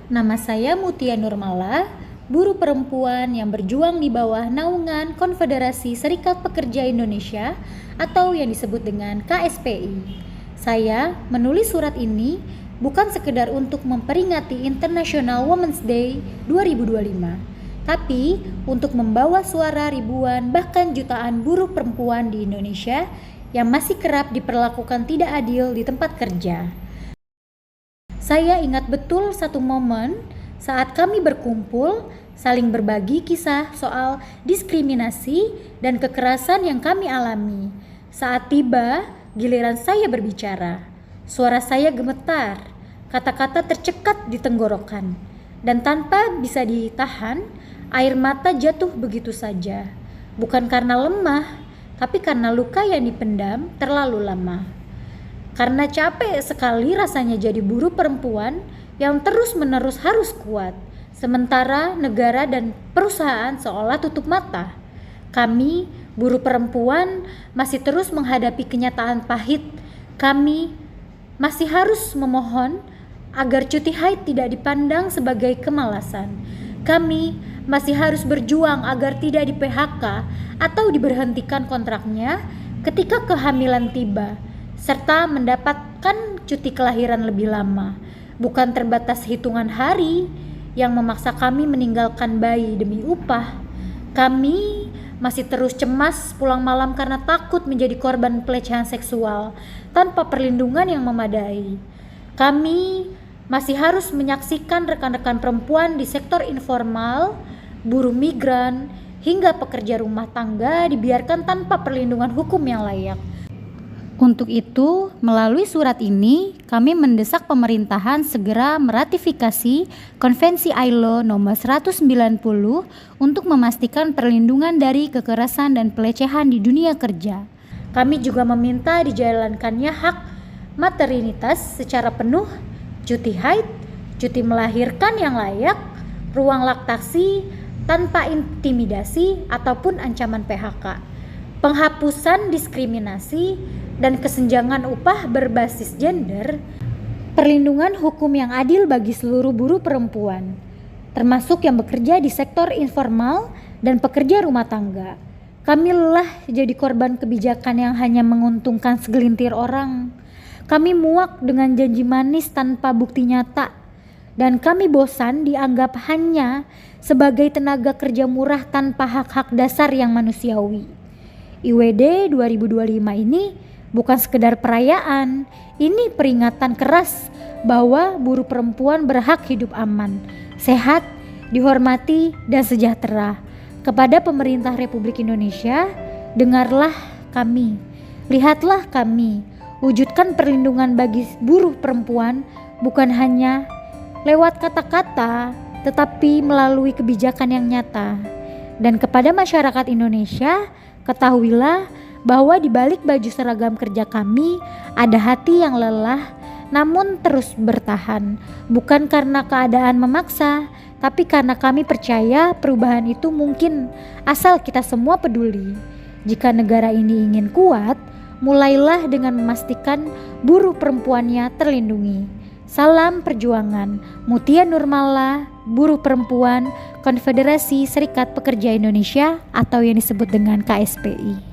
Nama saya Mutia Nurmala, buruh perempuan yang berjuang di bawah naungan Konfederasi Serikat Pekerja Indonesia atau yang disebut dengan KSPI. Saya menulis surat ini bukan sekedar untuk memperingati International Women's Day 2025, tapi untuk membawa suara ribuan bahkan jutaan buruh perempuan di Indonesia yang masih kerap diperlakukan tidak adil di tempat kerja. Saya ingat betul satu momen saat kami berkumpul, saling berbagi kisah soal diskriminasi dan kekerasan yang kami alami. Saat tiba giliran saya berbicara, suara saya gemetar, kata-kata tercekat di tenggorokan, dan tanpa bisa ditahan, air mata jatuh begitu saja. Bukan karena lemah, tapi karena luka yang dipendam terlalu lama. Karena capek sekali rasanya jadi buruh perempuan yang terus-menerus harus kuat, sementara negara dan perusahaan seolah tutup mata. Kami, buruh perempuan, masih terus menghadapi kenyataan pahit. Kami masih harus memohon agar cuti haid tidak dipandang sebagai kemalasan. Kami masih harus berjuang agar tidak di-PHK atau diberhentikan kontraknya ketika kehamilan tiba, serta mendapatkan cuti kelahiran lebih lama, bukan terbatas hitungan hari yang memaksa kami meninggalkan bayi demi upah. Kami masih terus cemas pulang malam karena takut menjadi korban pelecehan seksual tanpa perlindungan yang memadai. Kami masih harus menyaksikan rekan-rekan perempuan di sektor informal, buruh migran, hingga pekerja rumah tangga dibiarkan tanpa perlindungan hukum yang layak. Untuk itu, melalui surat ini, kami mendesak pemerintahan segera meratifikasi Konvensi ILO nomor 190 untuk memastikan perlindungan dari kekerasan dan pelecehan di dunia kerja. Kami juga meminta dijalankannya hak maternitas secara penuh, cuti haid, cuti melahirkan yang layak, ruang laktasi tanpa intimidasi ataupun ancaman PHK, penghapusan diskriminasi dan kesenjangan upah berbasis gender, perlindungan hukum yang adil bagi seluruh buruh perempuan, termasuk yang bekerja di sektor informal dan pekerja rumah tangga. Kami lelah jadi korban kebijakan yang hanya menguntungkan segelintir orang. Kami muak dengan janji manis tanpa bukti nyata, dan kami bosan dianggap hanya sebagai tenaga kerja murah tanpa hak-hak dasar yang manusiawi. IWD 2025 ini bukan sekedar perayaan, ini peringatan keras bahwa buruh perempuan berhak hidup aman, sehat, dihormati, dan sejahtera. Kepada pemerintah Republik Indonesia, dengarlah kami, lihatlah kami, wujudkan perlindungan bagi buruh perempuan bukan hanya lewat kata-kata, tetapi melalui kebijakan yang nyata. Dan kepada masyarakat Indonesia, ketahuilah bahwa di balik baju seragam kerja kami ada hati yang lelah namun terus bertahan, bukan karena keadaan memaksa, tapi karena kami percaya perubahan itu mungkin asal kita semua peduli. Jika negara ini ingin kuat, mulailah dengan memastikan buruh perempuannya terlindungi. Salam perjuangan, Mutia Nurmala, buruh perempuan, Konfederasi Serikat Pekerja Indonesia atau yang disebut dengan KSPI.